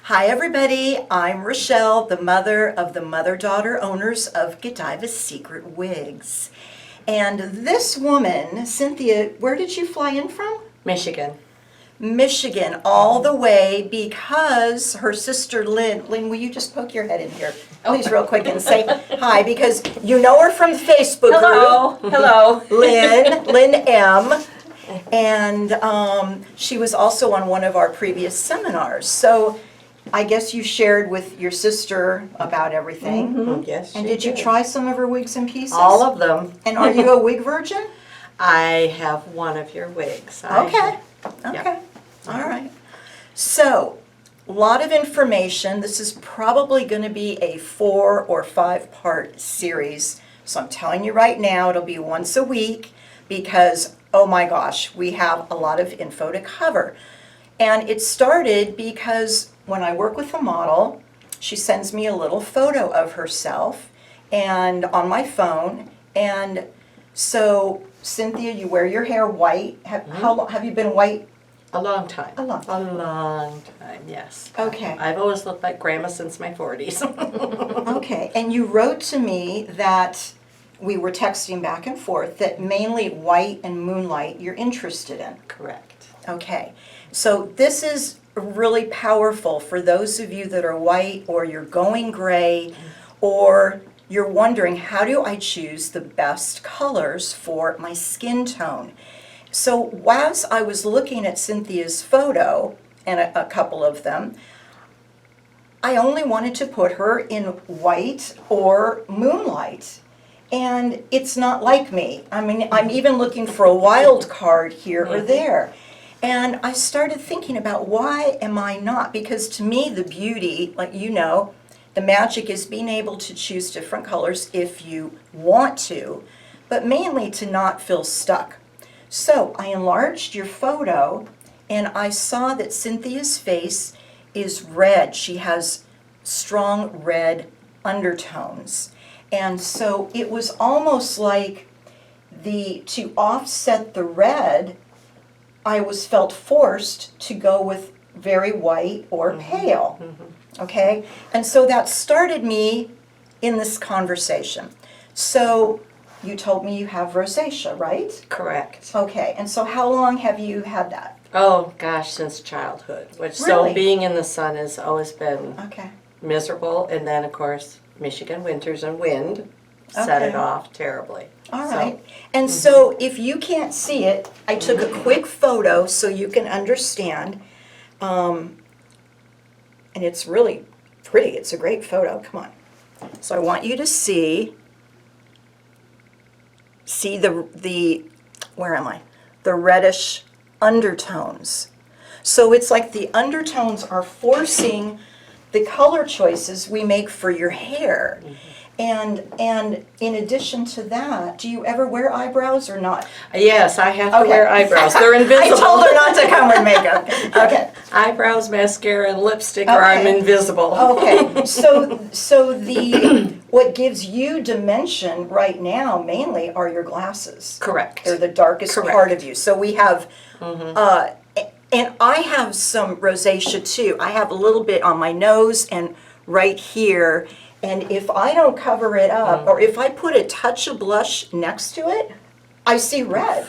Hi everybody, I'm Rochelle, the mother of the mother-daughter owners of Godiva Secret Wigs. And this woman, Cynthia, where did you fly in from? Michigan. Michigan, all the way because her sister Lynn, will you just poke your head in here, please, real quick and say hi, because you know her from Facebook Hello. group. Hello. Lynn M. And she was also on one of our previous seminars. So I guess you shared with your sister about everything. Mm-hmm. Yes, And she did you try some of her wigs and pieces? all of them? And are you a wig virgin? I have one of your wigs. Okay. Okay. All right. So, a lot of information. This is probably going to be a 4 or 5 part series. So I'm telling you right now, it'll be once a week because, oh my gosh, we have a lot of info to cover. And it started because when I work with a model, she sends me a little photo of herself and on my phone. And so, Cynthia, you wear your hair white. How long have you been white? A long time. A long time. A long time, yes. Okay. I've always looked like grandma since my 40s. Okay, and you wrote to me that we were texting back and forth that mainly white and moonlight you're interested in. Correct. Okay, so this is really powerful for those of you that are white or you're going gray or you're wondering, how do I choose the best colors for my skin tone? So whilst I was looking at Cynthia's photo, and a couple of them, I only wanted to put her in white or moonlight. And it's not like me. I mean, I'm even looking for a wild card here or there. And I started thinking about why am I not? Because to me, the beauty, like you know, the magic is being able to choose different colors if you want to, but mainly to not feel stuck. So I enlarged your photo and I saw that Cynthia's face is red. She has strong red undertones. And so it was almost like to offset the red, I felt forced to go with very white or pale. Okay? And so that started me in this conversation. So you told me you have rosacea, right? Correct. Okay, and so how long have you had that? Oh, gosh, since childhood. Which Really? So being in the sun has always been Okay. miserable. And then, of course, Michigan winters and wind set it Okay. off terribly. All So- right. And so if you can't see it, I took a quick photo so you can understand. And it's really pretty. It's a great photo. Come on. So I want you to see the where am I? The reddish undertones. So it's like the undertones are forcing the color choices we make for your hair. And in addition to that, do you ever wear eyebrows or not? Yes, I have to Okay. wear eyebrows. They're I invisible. told her not to come with makeup. Okay. Eyebrows, mascara, and lipstick, or I'm Okay. invisible. Okay. So the what gives you dimension right now mainly are your glasses. Correct. They're the darkest Correct. part of you. So we have, and I have some rosacea too. I have a little bit on my nose and right here. And if I don't cover it up, or if I put a touch of blush next to it, I see red.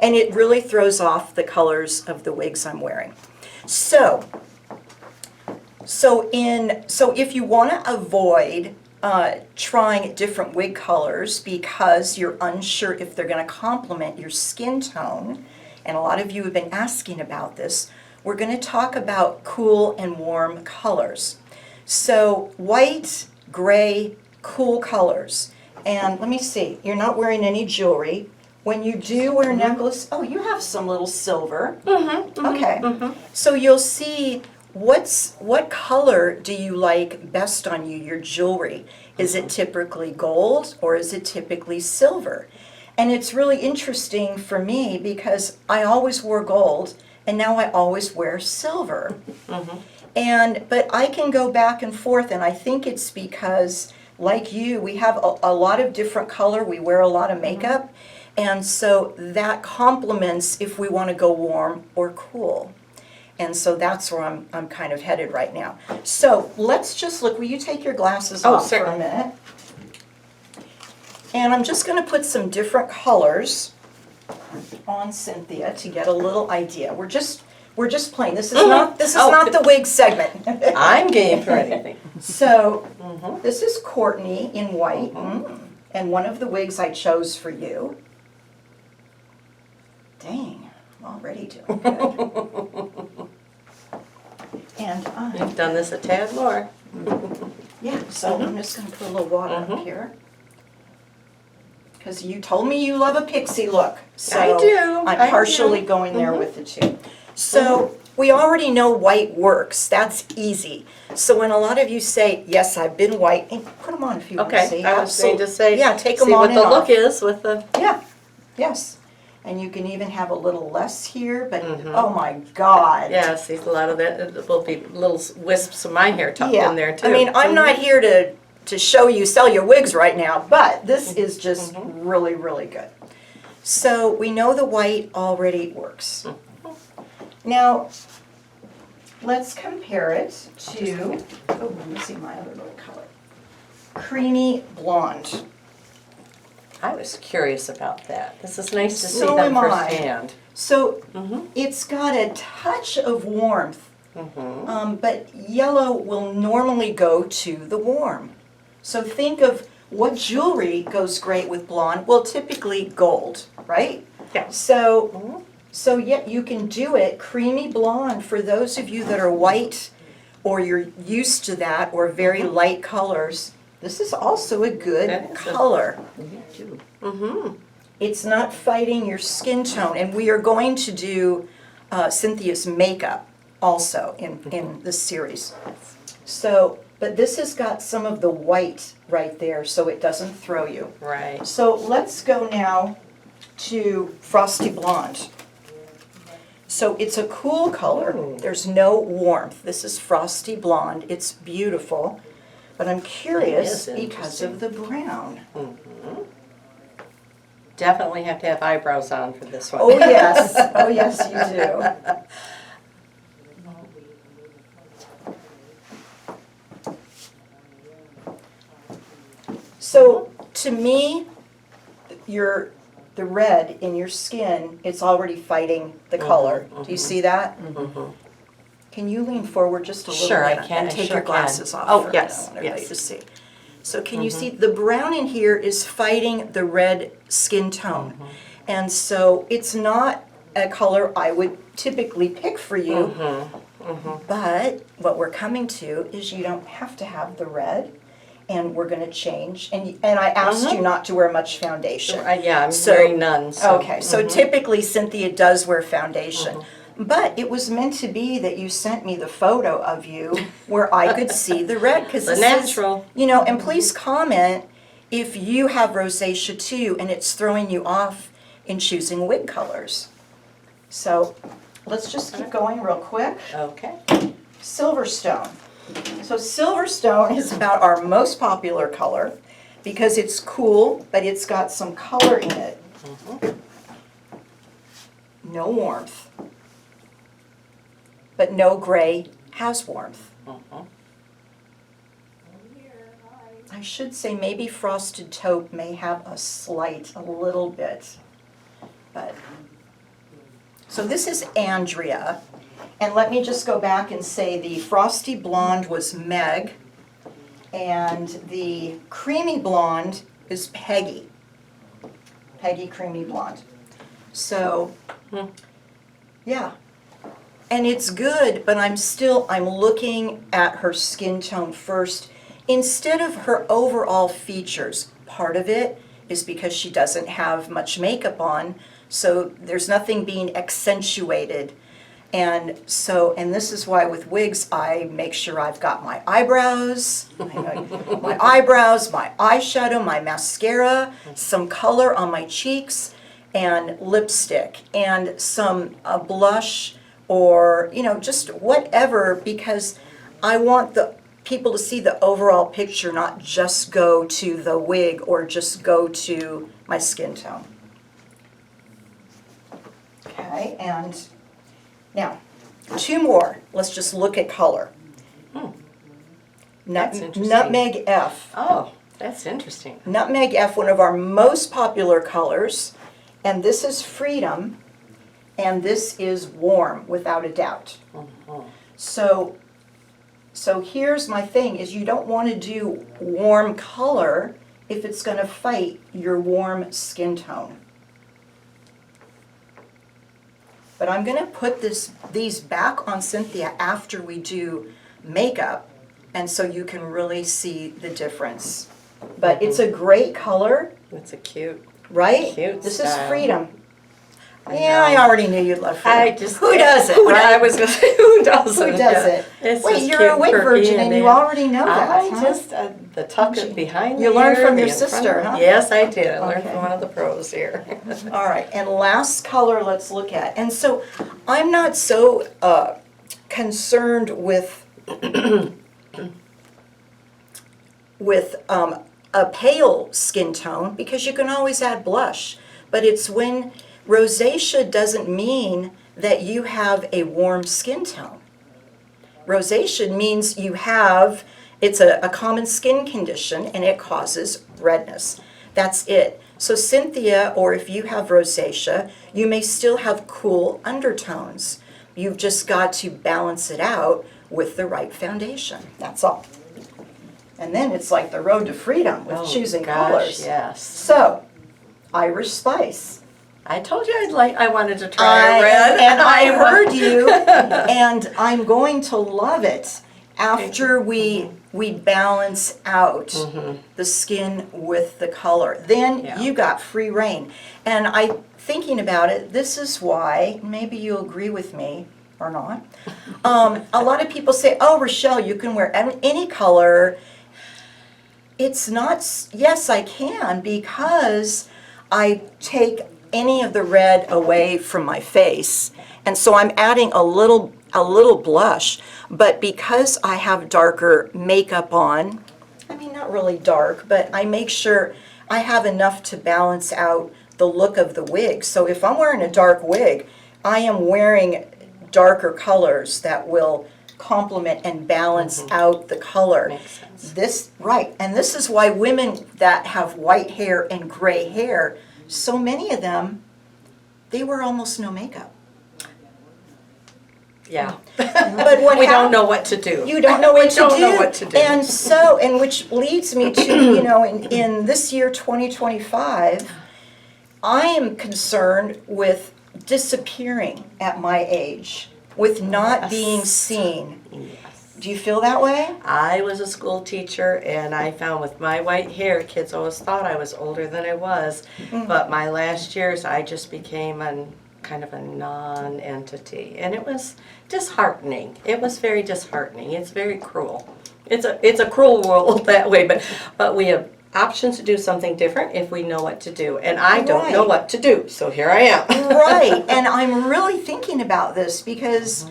And it really throws off the colors of the wigs I'm wearing. So if you want to avoid trying different wig colors because you're unsure if they're going to complement your skin tone, and a lot of you have been asking about this, we're going to talk about cool and warm colors. So white, gray, cool colors. And let me see, you're not wearing any jewelry. When you do wear a necklace, oh, you have some little silver. Okay. So you'll see what color do you like best on you, your jewelry? Is it typically gold or is it typically silver? And it's really interesting for me because I always wore gold and now I always wear silver. But I can go back and forth, and I think it's because, like you, we have a lot of different color. We wear a lot of makeup, and so that complements if we want to go warm or cool. And so that's where I'm kind of headed right now. So let's just look, will you take your glasses Oh, off for a certainly. minute? And I'm just gonna put some different colors on Cynthia to get a little idea. We're just playing. This is not the wig segment. I'm game for anything. So this is Courtney in white, and one of the wigs I chose for you. Dang, I'm already doing good. And You've done this a tad more. yeah, so I'm just going to put a little water up here. Because you told me you love a pixie look. So I do. I'm partially going there with the two. So we already know white works. That's easy. So when a lot of you say, yes, I've been white, and put them on if you want to see. Okay, I was going to say, yeah, take them see on what and the off. look is with the. Yeah, yes. And you can even have a little less here, but oh my God. Yeah, see, a lot of that, it will be little wisps of my hair tucked in there too. I mean, I'm not here to show you sell your wigs right now, but this is just really, really good. So we know the white already works. Now, let's compare it to, oh, let me see my other little color. Creamy blonde. I was curious about that. This is nice to see So them am I. firsthand. So it's got a touch of warmth, but yellow will normally go to the warm. So think of what jewelry goes great with blonde. Well, typically gold, right? Yeah. So yeah, you can do it creamy blonde for those of you that are white or you're used to that or very light colors. This is also a good color. It's not fighting your skin tone, and we are going to do Cynthia's makeup also in this series. So, but this has got some of the white right there, so it doesn't throw you. Right. So let's go now to Frosty Blonde. So it's a cool color. There's no warmth. This is Frosty Blonde. It's beautiful, but I'm curious because of the brown. Definitely have to have eyebrows on for this one. Oh yes, oh yes you do. So to me, the red in your skin, it's already fighting the color. Do you see that? Can you lean forward just a little Sure, I bit can. and take Sure your glasses can. off? Oh, for a yes, minute? I want everybody yes. to see. So can you see the brown in here is fighting the red skin tone, and so it's not a color I would typically pick for you. But what we're coming to is you don't have to have the red, and we're going to change. And I asked you not to wear much foundation. Yeah, I'm wearing none. So. Okay, so typically Cynthia does wear foundation. But it was meant to be that you sent me the photo of you where I could see the red. Because The natural. You know, and please comment if you have rosacea too and it's throwing you off in choosing wig colors. So let's just keep going real quick. Okay. Silverstone. So Silverstone is about our most popular color because it's cool, but it's got some color in it. No warmth. But no gray has warmth. I should say maybe Frosted Taupe may have a little bit. But so this is Andrea. And let me just go back and say the Frosty Blonde was Meg, and the Creamy Blonde is Peggy. Peggy Creamy Blonde. So, yeah. And it's good, but I'm looking at her skin tone first instead of her overall features. Part of it is because she doesn't have much makeup on, so there's nothing being accentuated. And so, and this is why with wigs, I make sure I've got my eyebrows, my eyeshadow, my mascara, some color on my cheeks, and lipstick, and some blush, or, you know, just whatever, because I want the people to see the overall picture, not just go to the wig or just go to my skin tone. Okay, and now, 2 more. Let's just look at color. That's interesting. Nutmeg F. Oh, that's interesting. Nutmeg F, one of our most popular colors. And this is Freedom. And this is Warm, without a doubt. So here's my thing, is you don't want to do warm color if it's going to fight your warm skin tone. But I'm going to put these back on Cynthia after we do makeup, and so you can really see the difference. But it's a great color, It's a cute, right? cute This style. is Freedom. I Yeah, know. I already knew you'd love Freedom. Who does it, I right? was going to say, who doesn't? Who does Yeah. it? It's Wait, just you're a cute, wig quirky, virgin and you yeah. already know that, I huh? just, the tuck it behind You the learned ear, from your the in front sister, of- huh? Yes, I did. I learned Okay. from one of the pros here. All right, and last color let's look at. And so I'm not so concerned with a pale skin tone, because you can always add blush. But it's when rosacea doesn't mean that you have a warm skin tone. Rosacea means it's a common skin condition and it causes redness. That's it. So Cynthia, or if you have rosacea, you may still have cool undertones. You've just got to balance it out with the right foundation. That's all. And then it's like the road to freedom with choosing colors. Yes. So, Irish Spice. I told you I wanted to try a red. And I heard you, and I'm going to love it after we balance out the skin with the color. Then you got free reign. And thinking about it, this is why, maybe you'll agree with me or not, a lot of people say, oh, Rochelle, you can wear any color. It's not, yes, I can, because I take any of the red away from my face. And so I'm adding a little blush, but because I have darker makeup on, I mean, not really dark, but I make sure I have enough to balance out the look of the wig. So if I'm wearing a dark wig, I am wearing darker colors that will complement and balance out the color. Makes sense. And this is why women that have white hair and gray hair, so many of them, they wear almost no makeup. Yeah. But what We don't know what to do. You don't know what to do. We don't know what to do. And which leads me to, in this year 2025, I am concerned with disappearing at my age, with not being seen. Yes. Do you feel that way? I was a school teacher, and I found with my white hair, kids always thought I was older than I was. But my last years, I just became kind of a non-entity, and it was disheartening. It was very disheartening. It's very cruel. It's a cruel world that way, but we have options to do something different if we know what to do, and I don't know what to do, so here I am. Right, and I'm really thinking about this because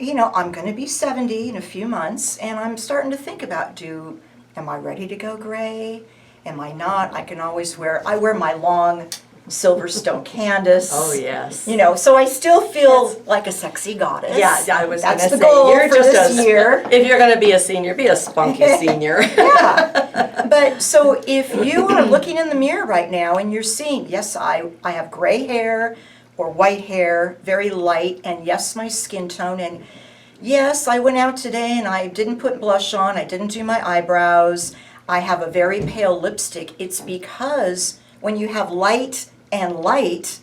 I'm going to be 70 in a few months, and I'm starting to think about, am I ready to go gray? Am I not? I wear my long Silverstone Candace. Oh, yes. So I still feel like a sexy goddess. Yeah, I was going to That's say, the goal you're for just this year. If you're going to be a senior, be a spunky senior. Yeah. But so if you are looking in the mirror right now and you're seeing, yes, I have gray hair or white hair, very light, and yes, my skin tone, and yes, I went out today and I didn't put blush on, I didn't do my eyebrows, I have a very pale lipstick. It's because when you have light and light,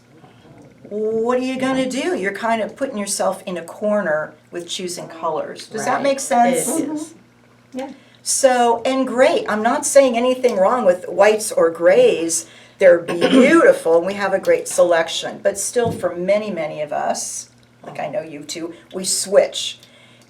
what are you going to do? You're kind of putting yourself in a corner with choosing colors. Does that make sense? It is. Yeah. So, and great. I'm not saying anything wrong with whites or grays. They're beautiful and we have a great selection. But still, for many, many of us, like I know you two, we switch.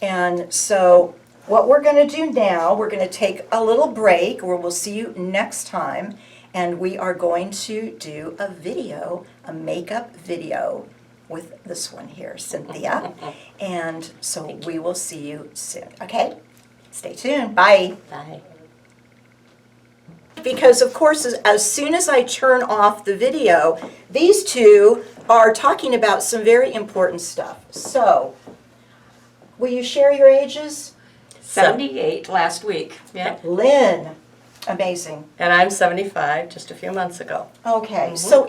And so what we're going to do now, we're going to take a little break, where we'll see you next time. And we are going to do a makeup video with this one here, Cynthia. And so we will see you soon, okay? Stay tuned. Bye. Bye. Because, of course, as soon as I turn off the video, these two are talking about some very important stuff. So will you share your ages? 78 last week. Yeah. Lynn, amazing. And I'm 75, just a few months ago. Okay, so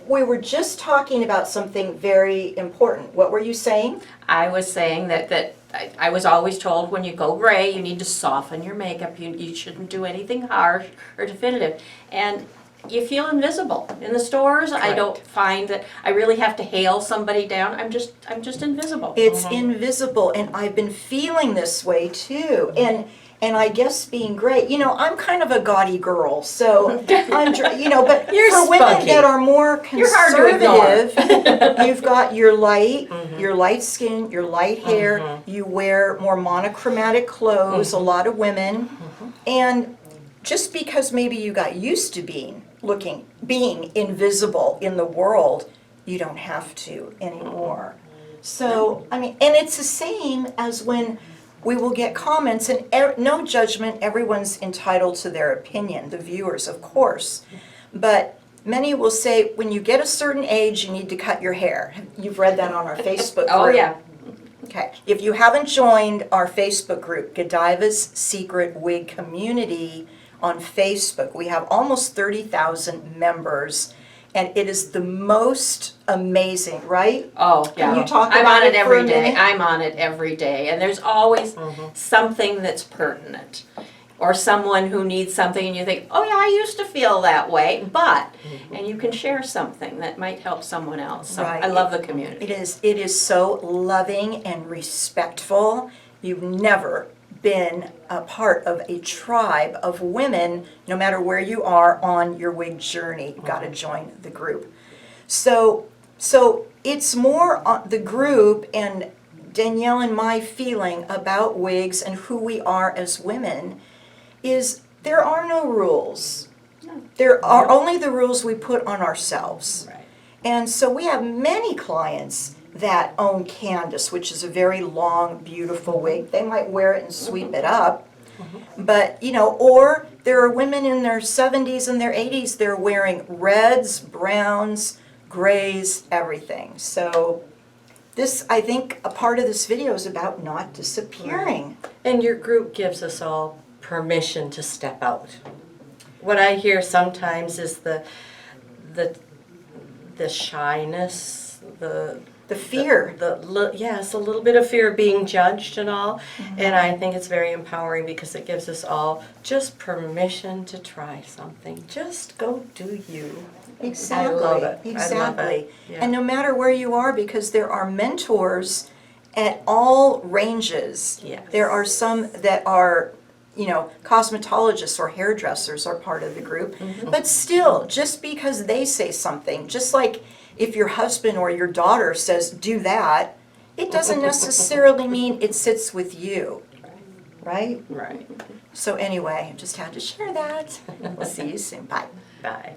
we were just talking about something very important. What were you saying? I was saying that I was always told when you go gray, you need to soften your makeup. You shouldn't do anything harsh or definitive. And you feel invisible in the stores. I don't find that I really have to hail somebody down. I'm just invisible. It's invisible, and I've been feeling this way too. And I guess being gray, you know, I'm kind of a gaudy girl, so I'm, you know, but You're for women spunky. that are more You're hard to conservative, you've got your light skin, your light hair, you wear more monochromatic clothes, a lot of women, and just because maybe you got used to being invisible in the world, you don't have to anymore. So, I mean, and it's the same as when we will get comments, and no judgment, everyone's entitled to their opinion, the viewers, of course. But many will say, when you get a certain age, you need to cut your hair. You've read that on our Facebook group. Oh, yeah. Okay. If you haven't joined our Facebook group, Godiva's Secret Wig Community on Facebook, we have almost 30,000 members. And it is the most amazing, right? Oh, yeah. Can you talk I'm about on it it for a every day. minute? I'm on it every day. And there's always something that's pertinent. Or someone who needs something and you think, oh yeah, I used to feel that way, but, and you can share something that might help someone else. So Right. I love the community. It is so loving and respectful. You've never been a part of a tribe of women, no matter where you are on your wig journey. You've got to join the group. So it's more on the group and Danielle and my feeling about wigs and who we are as women is there are no rules. There are only the rules we put on ourselves. Right. And so we have many clients that own Candace, which is a very long, beautiful wig. They might wear it and sweep it up. But, you know, or there are women in their 70s and their 80s, they're wearing reds, browns, grays, everything. So this, I think, a part of this video is about not disappearing. And your group gives us all permission to step out. What I hear sometimes is the shyness, The fear. Yes, a little bit of fear of being judged and all. And I think it's very empowering because it gives us all just permission to try something. Just go do you. Exactly. I love it. Exactly. I love it. Yeah. And no matter where you are, because there are mentors at all ranges. Yes. There are some that are, you know, cosmetologists or hairdressers are part of the group. But still, just because they say something, just like if your husband or your daughter says, do that, it doesn't necessarily mean it sits with you. Right? Right. So anyway, just had to share that. We'll see you soon. Bye. Bye.